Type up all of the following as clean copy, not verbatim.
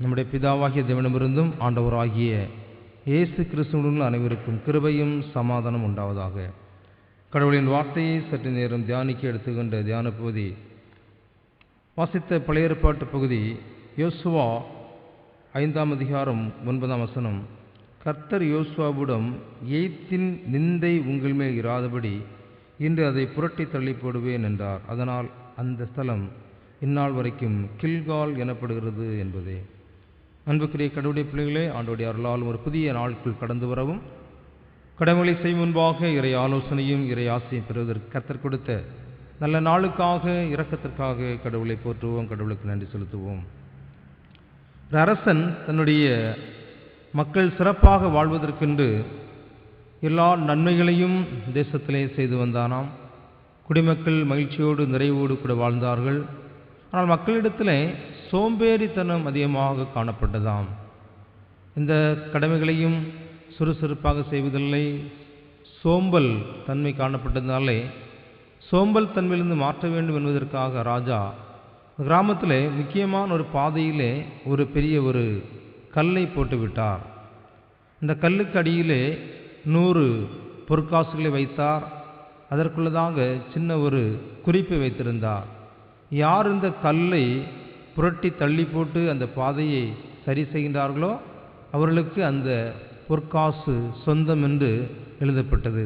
நம்முடைய பிதாவாகிய தேவனிடமிருந்தும் ஆண்டவராகிய இயேசு கிறிஸ்துவுடன் அனைவருக்கும் கிருபையும் சமாதானம் உண்டாவதாக. கடவுளின் வார்த்தையை சற்று நேரம் தியானிக்க எடுத்துக்கொண்ட தியான பகுதி, வாசித்த பழைய ஏற்பாட்டு பகுதி யோசுவா 5ஆம் அதிகாரம் 9ஆம் வசனம். கர்த்தர் யோசுவாவிடம், எய்த்தின் நிந்தை உங்கள் மேல் இராதபடி இன்று அதை புரட்டி தள்ளி போடுவேன் என்றார். அதனால் அந்த ஸ்தலம் இந்நாள் வரைக்கும் கில்கால் எனப்படுகிறது என்பதே. அன்புக்குரிய கடவுளுடைய பிள்ளைகளே, ஆண்டோடைய அருளால் ஒரு புதிய நாளுக்குள் கடந்து வரவும், கடவுளை செய்யும் முன்பாக இறை ஆலோசனையும் இறை ஆசையும் பெறுவதற்கு கர்த்தர் கொடுத்த நல்ல நாளுக்காக, இரக்கத்திற்காக கடவுளை போற்றுவோம், கடவுளுக்கு நன்றி செலுத்துவோம். ஒரு அரசன் தன்னுடைய மக்கள் சிறப்பாக வாழ்வதற்கென்று எல்லா நன்மைகளையும் தேசத்திலே செய்து வந்தானாம். குடிமக்கள் மகிழ்ச்சியோடு நிறைவோடு கூட வாழ்ந்தார்கள். ஆனால் மக்களிடத்தில் சோம்பேறித்தனம் அதிகமாக காணப்பட்டதாம். இந்த கடமைகளையும் சுறுசுறுப்பாக செய்வதில்லை, சோம்பல் தன்மை காணப்பட்டதாலே சோம்பல் தன்மையிலிருந்து மாற்ற வேண்டும் என்பதற்காக ராஜா கிராமத்தில் முக்கியமான ஒரு பாதையிலே ஒரு பெரிய ஒரு கல்லை போட்டுவிட்டார். இந்த கல்லுக்கு அடியிலே 100 பொற்காசுகளை வைத்தார். அதற்குள்ளதாக சின்ன ஒரு குறிப்பை வைத்திருந்தார். யார் இந்த கல்லை புரட்டி தள்ளி போட்டு அந்த பாதையை சரி செய்கின்றார்களோ அவர்களுக்கு அந்த பொற்காசு சொந்தம் என்று எழுதப்பட்டது.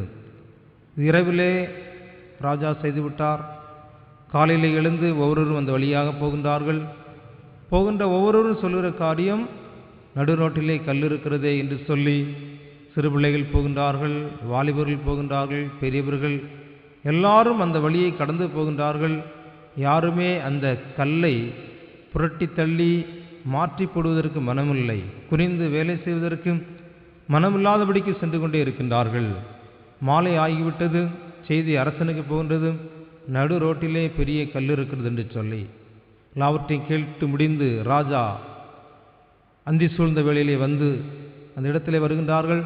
இரவிலே ராஜா செய்துவிட்டார். காலையில் எழுந்து ஒவ்வொருவரும் அந்த வழியாக போகின்றார்கள். போகின்ற ஒவ்வொருவரும் சொல்லுகிற காரியம், நடுரோட்டிலே கல் இருக்கிறதே என்று சொல்லி சிறு பிள்ளைகள் போகின்றார்கள், வாலிபர்கள் போகின்றார்கள், பெரியவர்கள் எல்லாரும் அந்த வழியை கடந்து போகின்றார்கள். யாருமே அந்த கல்லை புரட்டி தள்ளி மாற்றி போடுவதற்கு மனமில்லை, குனிந்து வேலை செய்வதற்கு மனமில்லாதபடிக்கு சென்று கொண்டே இருக்கின்றார்கள். மாலை ஆகிவிட்டது. செய்தி அரசனுக்கு போகின்றது, நடு ரோட்டிலே பெரிய கல் இருக்கிறது என்று சொல்லி. எல்லாவற்றையும் கேட்டு முடிந்து ராஜா அந்தி சூழ்ந்த வேளையிலே வந்து அந்த இடத்திலே வருகின்றார்கள்.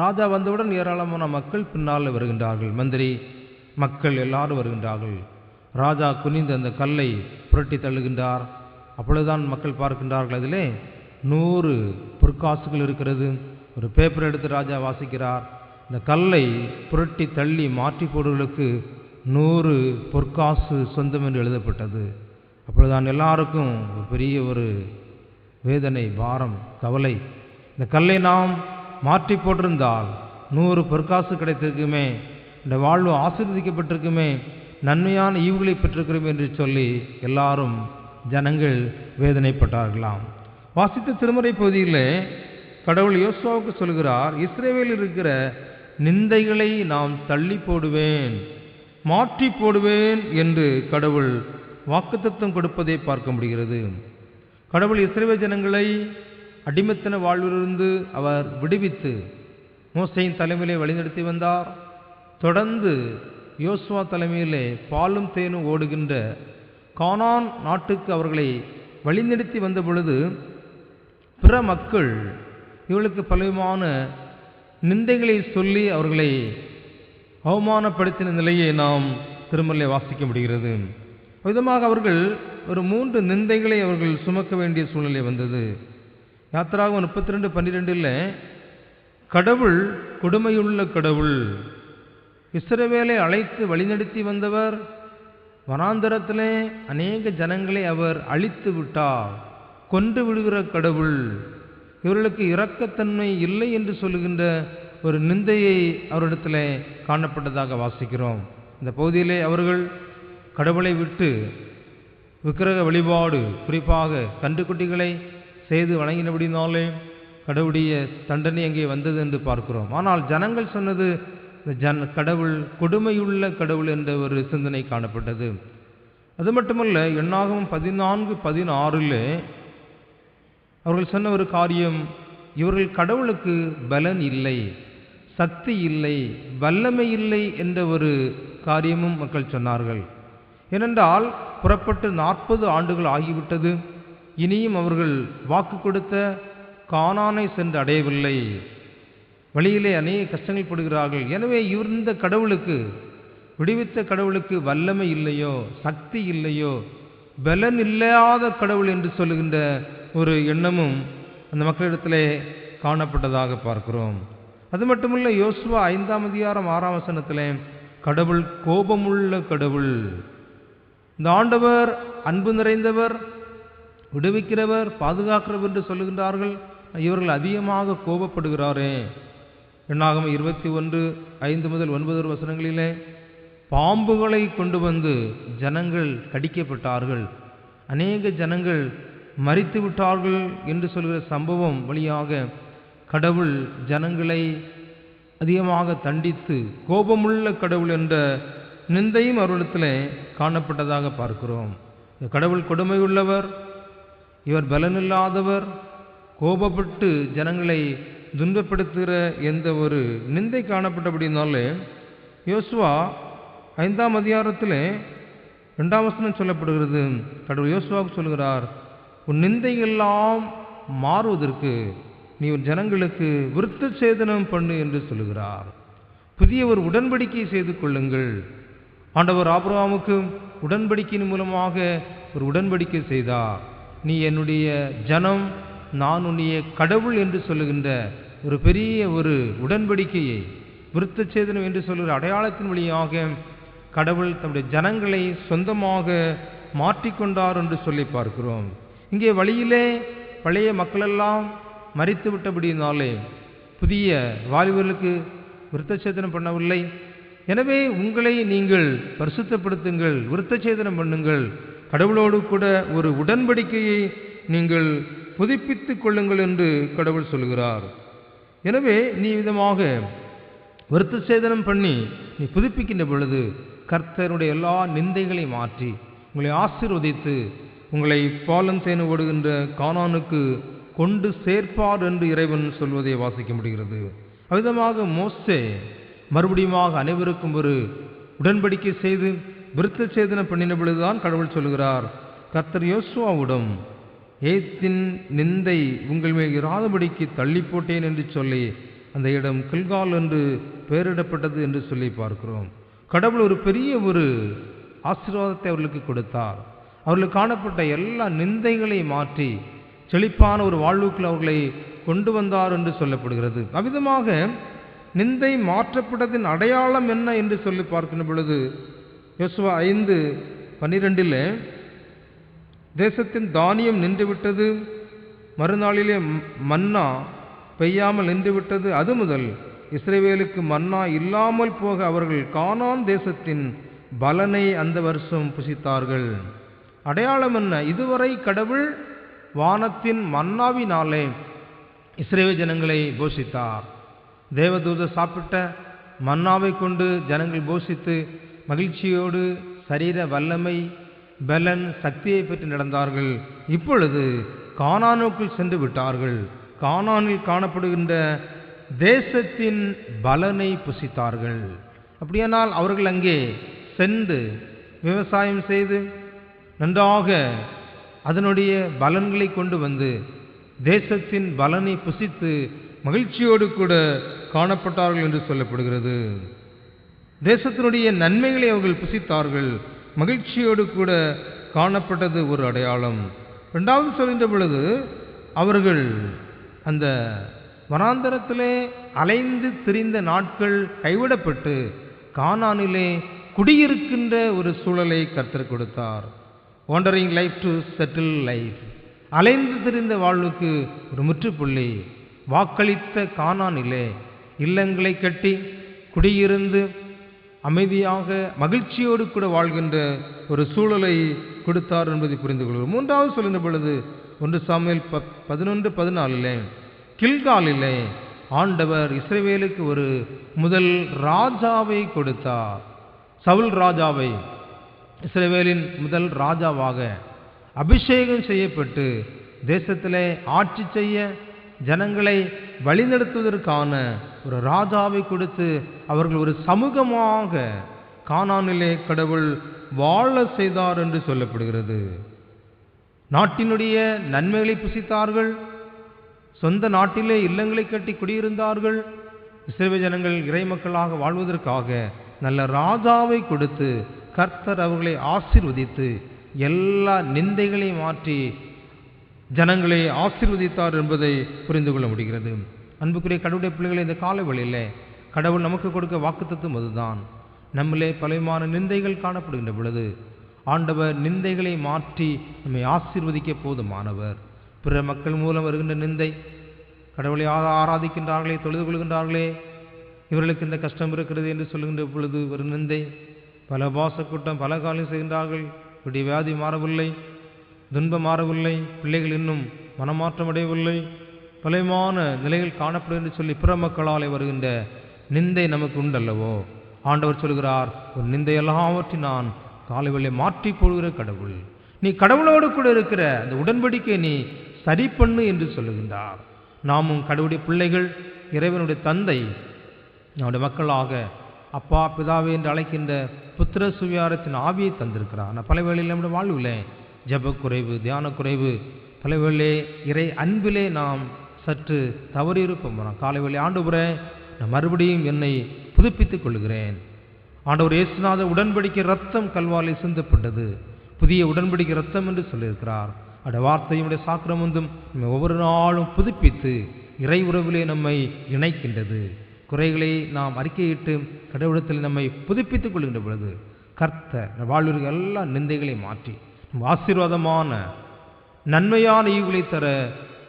ராஜா வந்தவுடன் ஏராளமான மக்கள் பின்னால் வருகின்றார்கள். மந்திரி, மக்கள் எல்லாரும் வருகின்றார்கள். ராஜா குனிந்து அந்த கல்லை புரட்டி தள்ளுகின்றார். அப்பொழுதுதான் மக்கள் பார்க்கின்றார்கள், அதிலே 100 பொற்காசுகள் இருக்கிறது. ஒரு பேப்பர் எடுத்து ராஜா வாசிக்கிறார். இந்த கல்லை புரட்டி தள்ளி மாற்றி போடுவதற்கு 100 பொற்காசு சொந்தம் என்று எழுதப்பட்டது. அப்பொழுதுதான் எல்லாருக்கும் ஒரு பெரிய ஒரு வேதனை, பாரம், கவலை. இந்த கல்லை நாம் மாற்றி போட்டிருந்தால் 100 பொற்காசு கிடைத்திருக்குமே, இந்த வாழ்வு ஆசீர்வதிக்கப்பட்டிருக்குமே, நன்மையான ஈவுகளை பெற்றிருக்கிறோம் என்று சொல்லி எல்லாரும் ஜனங்கள் வேதனைப்பட்டார்களாம். வாசித்த திருமறை பகுதியில் கடவுள் யோசுவாவுக்கு சொல்கிறார், இஸ்ரவேலில் இருக்கிற நிந்தைகளை நாம் தள்ளி போடுவேன், மாற்றி போடுவேன் என்று கடவுள் வாக்குத்தத்தம் கொடுப்பதை பார்க்க முடிகிறது. கடவுள் இஸ்ரவேல் ஜனங்களை அடிமைத்தன வாழ்விலிருந்து அவர் விடுவித்து மோசேயின் தலைமையிலே வழிநடத்தி வந்தார். தொடர்ந்து யோசுவா தலைமையிலே பாலும் தேனும் ஓடுகின்ற கானான் நாட்டுக்கு அவர்களை வழிநடத்தி வந்த பொழுது பிற மக்கள் இவர்களுக்கு பலவிதமான நிந்தைகளை சொல்லி அவர்களை அவமானப்படுத்தின நிலையை நாம் திருமறையிலே வாசிக்க முடிகிறது. விதமாக அவர்கள் ஒரு 3 நிந்தைகளை அவர்கள் சுமக்க வேண்டிய சூழ்நிலை வந்தது. யாத்திராகமம் 32:12 கடவுள் கொடுமையுள்ள கடவுள், இஸ்ரவேலை அழைத்து வழிநடத்தி வந்தவர், வனாந்தரத்திலே அநேக ஜனங்களை அவர் அழித்து விட்டார், கொன்று விடுகிற கடவுள், இவர்களுக்கு இரக்கத்தன்மை இல்லை என்று சொல்லுகின்ற ஒரு நிந்தையை அவரிடத்தில் காணப்பட்டதாக வாசிக்கிறோம். இந்த பகுதியிலே அவர்கள் கடவுளை விட்டு விக்கிரக வழிபாடு, குறிப்பாக கன்றுக்குட்டிகளை செய்து வணங்கினபடினாலே கடவுளுடைய தண்டனை அங்கே வந்தது என்று பார்க்கிறோம். ஆனால் ஜனங்கள் சொன்னது, கடவுள் கொடுமையுள்ள கடவுள் என்ற ஒரு சிந்தனை காணப்பட்டது. அது மட்டுமல்ல, எண்ணாகமம் 14:16 அவர்கள் சொன்ன ஒரு காரியம், இவர்கள் கடவுளுக்கு பலன் இல்லை, சக்தி இல்லை, வல்லமை இல்லை என்ற ஒரு காரியமும் மக்கள் சொன்னார்கள். ஏனென்றால் புறப்பட்டு 40 ஆண்டுகள் ஆகிவிட்டது, இனியும் அவர்கள் வாக்கு கொடுத்த கானானை சென்று அடையவில்லை, வழியிலே அநேக கஷ்டங்கள் படுகிறார்கள். எனவே இந்த கடவுளுக்கு, விடுவித்த கடவுளுக்கு வல்லமை இல்லையோ, சக்தி இல்லையோ, பலன் இல்லாத கடவுள் என்று சொல்லுகின்ற ஒரு எண்ணமும் அந்த மக்களிடத்திலே காணப்பட்டதாக பார்க்கிறோம். அது மட்டுமல்ல, யோசுவா 5ஆம் அதிகாரம் 6ஆம் வசனத்திலே கடவுள் கோபமுள்ள கடவுள், இந்த ஆண்டவர் அன்பு நிறைந்தவர், விடுவிக்கிறவர், பாதுகாக்கிறவர் என்று சொல்லுகின்றார்கள். இவர்கள் அதிகமாக கோபப்படுகிறாரே. எண்ணாகமம் 21:5 முதல் 9 வசனங்களிலே பாம்புகளை கொண்டு வந்து ஜனங்கள் கடிக்கப்பட்டார்கள், அநேக ஜனங்கள் மரித்து விட்டார்கள் என்று சொல்கிற சம்பவம் வழியாக கடவுள் ஜனங்களை அதிகமாக தண்டித்து கோபமுள்ள கடவுள் என்ற நிந்தையும் அவரிடத்தில் காணப்பட்டதாக பார்க்கிறோம். கடவுள் கொடுமையுள்ளவர், இவர் பலனில்லாதவர், கோபப்பட்டு ஜனங்களை துன்பப்படுத்துகிற எந்த ஒரு நிந்தை காணப்பட்டபடினாலே யோசுவா 5ஆம் அதிகாரத்தில் 2ஆம் வசனம் சொல்லப்படுகிறது. கடவுள் யோசுவாவுக்கு சொல்கிறார், உன் நிந்தையெல்லாம் மாறுவதற்கு நீ உன் ஜனங்களுக்கு விருத்த சேதனம் பண்ணு என்று சொல்லுகிறார். புதிய ஒரு உடன்படிக்கை செய்து கொள்ளுங்கள். ஆண்டவர் ஆபிரகாமுக்கு உடன்படிக்கையின் மூலமாக ஒரு உடன்படிக்கை செய்தார். நீ என்னுடைய ஜனம், நான் உன்னுடைய கடவுள் என்று சொல்லுகின்ற ஒரு பெரிய ஒரு உடன்படிக்கையை, விருத்த சேதனம் என்று சொல்லுகிற அடையாளத்தின் வழியாக கடவுள் தம்முடைய ஜனங்களை சொந்தமாக மாற்றிக்கொண்டார் என்று சொல்லி பார்க்கிறோம். இங்கே வழியிலே பழைய மக்களெல்லாம் மரித்து விட்டபடியினாலே புதிய வாலிபர்களுக்கு விருத்த சேதனம் பண்ணவில்லை. எனவே உங்களை நீங்கள் பரிசுத்தப்படுத்துங்கள், விருத்த சேதனம் பண்ணுங்கள், கடவுளோடு கூட ஒரு உடன்படிக்கையை நீங்கள் புதுப்பித்துக் கொள்ளுங்கள் என்று கடவுள் சொல்கிறார். எனவே நீ விதமாக விருத்த சேதனம் பண்ணி நீ புதுப்பிக்கின்ற பொழுது கர்த்தருடைய எல்லா நிந்தைகளை மாற்றி உங்களை ஆசீர்வதித்து உங்களை பாலும் தேனு ஓடுகின்ற கானானுக்கு கொண்டு சேர்ப்பார் என்று இறைவன் சொல்வதை வாசிக்க முடிகிறது. அவ்விதமாக மோசே மறுபடியுமாக அனைவருக்கும் ஒரு உடன்படிக்கை செய்து விருத்த சேதனம் பண்ணின பொழுதுதான் கடவுள் சொல்கிறார், கர்த்தர் யோசுவாவிடம் ஏத்தின் நிந்தை உங்கள் மேல் இராதபடிக்கு தள்ளி போட்டேன் என்று சொல்லி அந்த இடம் கில்கால் என்று பெயரிடப்பட்டது என்று சொல்லி பார்க்கிறோம். கடவுள் ஒரு பெரிய ஒரு ஆசீர்வாதத்தை அவர்களுக்கு கொடுத்தார். அவர்களுக்கு காணப்பட்ட எல்லா நிந்தைகளை மாற்றி செழிப்பான ஒரு வாழ்வுக்குள் அவர்களை கொண்டு வந்தார் என்று சொல்லப்படுகிறது. அவ்விதமாக நிந்தை மாற்றப்பட்டதின் அடையாளம் என்ன என்று சொல்லி பார்க்கின்ற பொழுது யோசுவா 5:12 தேசத்தின் தானியம் நின்றுவிட்டது, மறுநாளிலே மன்னா பெய்யாமல் நின்றுவிட்டது, அது முதல் இஸ்ரவேலுக்கு மன்னா இல்லாமல் போக அவர்கள் கானான் தேசத்தின் பலனை அந்த வருஷம் புசித்தார்கள். அடையாளம் என்ன? இதுவரை கடவுள் வானத்தின் மன்னாவினாலே இஸ்ரவேல் ஜனங்களை போஷித்தார். தேவதூதர் சாப்பிட்ட மன்னாவை கொண்டு ஜனங்கள் போஷித்து மகிழ்ச்சியோடு சரீர வல்லமை, பலன், சக்தியை பெற்று நடந்தார்கள். இப்பொழுது கானானுக்குள் சென்று விட்டார்கள். கானானில் காணப்படுகின்ற தேசத்தின் பலனை புசித்தார்கள். அப்படியானால் அவர்கள் அங்கே சென்று விவசாயம் செய்து நன்றாக அதனுடைய பலன்களை கொண்டு வந்து தேசத்தின் பலனை புசித்து மகிழ்ச்சியோடு கூட காணப்பட்டார்கள் என்று சொல்லப்படுகிறது. தேசத்தினுடைய நன்மைகளை அவர்கள் புசித்தார்கள், மகிழ்ச்சியோடு கூட காணப்பட்டது ஒரு அடையாளம். இரண்டாவது சொல்கின்ற பொழுது அவர்கள் அந்த வனாந்தரத்திலே அலைந்து திரிந்த நாட்கள் கைவிடப்பட்டு கானானிலே குடியிருக்கின்ற ஒரு சூழலை கர்த்தர் கொடுத்தார். Wandering life to settle life, அலைந்து திரிந்த வாழ்வுக்கு ஒரு முற்றுப்புள்ளி. வாக்களித்த கானானிலே இல்லங்களை கட்டி குடியிருந்து அமைதியாக மகிழ்ச்சியோடு கூட வாழ்கின்ற ஒரு சூழலை கொடுத்தார் என்பதை புரிந்து கொள்கிறோம். மூன்றாவது சொல்கின்ற பொழுது 1 சாமுவேல் 11:14 கில்காலிலே ஆண்டவர் இஸ்ரவேலுக்கு ஒரு முதல் ராஜாவை கொடுத்தார். சவுல் ராஜாவை இஸ்ரவேலின் முதல் ராஜாவாக அபிஷேகம் செய்யப்பட்டு தேசத்திலே ஆட்சி செய்ய ஜனங்களை வழிநடத்துவதற்கான ஒரு ராஜாவை கொடுத்து அவர்கள் ஒரு சமூகமாக கானானிலே கடவுள் வாழ செய்தார் என்று சொல்லப்படுகிறது. நாட்டினுடைய நன்மைகளை புசித்தார்கள், சொந்த நாட்டிலே இல்லங்களை கட்டி குடியிருந்தார்கள். இஸ்ரவேல் ஜனங்கள் இறை மக்களாக வாழ்வதற்காக நல்ல ராஜாவை கொடுத்து கர்த்தர் அவர்களை ஆசீர்வதித்து எல்லா நிந்தைகளையும் மாற்றி ஜனங்களை ஆசீர்வதித்தார் என்பதை புரிந்து கொள்ள முடிகிறது. அன்புக்குரிய கடவுளுடைய பிள்ளைகளை, இந்த காலை வேளையிலே கடவுள் நமக்கு கொடுக்க வாக்குத்தத்தம் அதுதான். நம்மளே பலவிதமான நிந்தைகள் காணப்படுகின்ற பொழுது ஆண்டவர் நிந்தைகளை மாற்றி நம்மை ஆசீர்வதிக்க போதுமானவர். பிற மக்கள் மூலம் வருகின்ற நிந்தை, கடவுளை ஆராதிக்கின்றார்களே, தொழுது கொள்கின்றார்களே, இவர்களுக்கு இந்த கஷ்டம் இருக்கிறது என்று சொல்லுகின்ற பொழுது ஒரு நிந்தை. பல உபவாச கூட்டம் பல காலம் செய்கின்றார்கள், இப்படி வியாதி மாறவில்லை, துன்பம் மாறவில்லை, பிள்ளைகள் இன்னும் மனமாற்றம் அடையவில்லை, பலமான நிலைகள் காணப்படும் என்று சொல்லி பிற மக்களாலே வருகின்ற நிந்தை நமக்கு உண்டல்லவோ? ஆண்டவர் சொல்கிறார், ஒரு நிந்தை எல்லாவற்றை நான் காலைவெளியை மாற்றி போடுகிற கடவுள், நீ கடவுளோடு கூட இருக்கிற அந்த உடன்படிக்கை நீ சரி பண்ணு என்று சொல்லுகின்றார். நாமும் கடவுளுடைய பிள்ளைகள், இறைவனுடைய தந்தை நம்முடைய மக்களாக அப்பா பிதாவே என்று அழைக்கின்ற புத்திர சுவியாரத்தின் ஆவியை தந்திருக்கிறார். நான் பல வேளையில் நம்முடைய வாழ்வில் ஜபக்குறைவு, தியான குறைவு, பல வேளை இறை அன்பிலே நாம் சற்று தவறி இருப்போம். நான் காலை வேளை ஆண்டவரே, நான் மறுபடியும் என்னை புதுப்பித்துக் கொள்கிறேன். ஆண்டவர் இயேசுநாத உடன்படிக்கை ரத்தம் கல்வாலை சிந்தப்பட்டது, புதிய உடன்படிக்கை ரத்தம் என்று சொல்லியிருக்கிறார். அந்த வார்த்தையுடைய சாக்கிரமந்தும் நம்மை ஒவ்வொரு நாளும் புதுப்பித்து இறை உறவிலே நம்மை இணைக்கின்றது. குறைகளை நாம் அறிக்கையிட்டு கடவுளத்தில் நம்மை புதுப்பித்துக் கொள்கின்ற பொழுது கர்த்தர் வாழ்விற்கு எல்லா நிந்தைகளை மாற்றி ஆசீர்வாதமான நன்மையான ஈவுகளை தர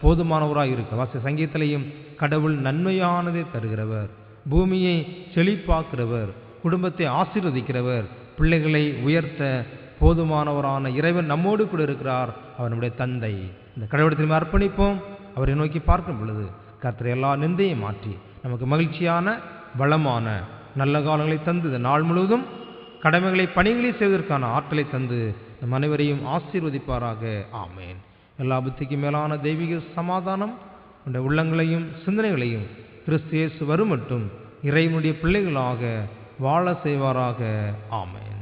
போதுமானவராக இருக்க. வாச சங்கீதத்திலையும் கடவுள் நன்மையானதை தருகிறவர், பூமியை செழிப்பாக்குறவர், குடும்பத்தை ஆசீர்வதிக்கிறவர், பிள்ளைகளை உயர்த்த போதுமானவரான இறைவன் நம்மோடு கூட இருக்கிறார். அவர் நம்முடைய தந்தை. இந்த கடவுளத்திலும் அர்ப்பணிப்போம். அவரை நோக்கி பார்க்கும் பொழுது கர்த்தர் எல்லா நிந்தையும் மாற்றி நமக்கு மகிழ்ச்சியான வளமான நல்ல காலங்களை தந்து இந்த நாள் முழுவதும் கடமைகளை பணிகளை செய்வதற்கான ஆற்றலை தந்து நம் அனைவரையும் ஆசீர்வதிப்பாராக. ஆமேன். எல்லா புத்திக்கு மேலான தெய்வீக சமாதானம் இந்த உள்ளங்களையும் சிந்தனைகளையும் கிறிஸ்து இயேசு வரும் மட்டும் இறைவனுடைய பிள்ளைகளாக வாழ செய்வாராக. ஆமேன்.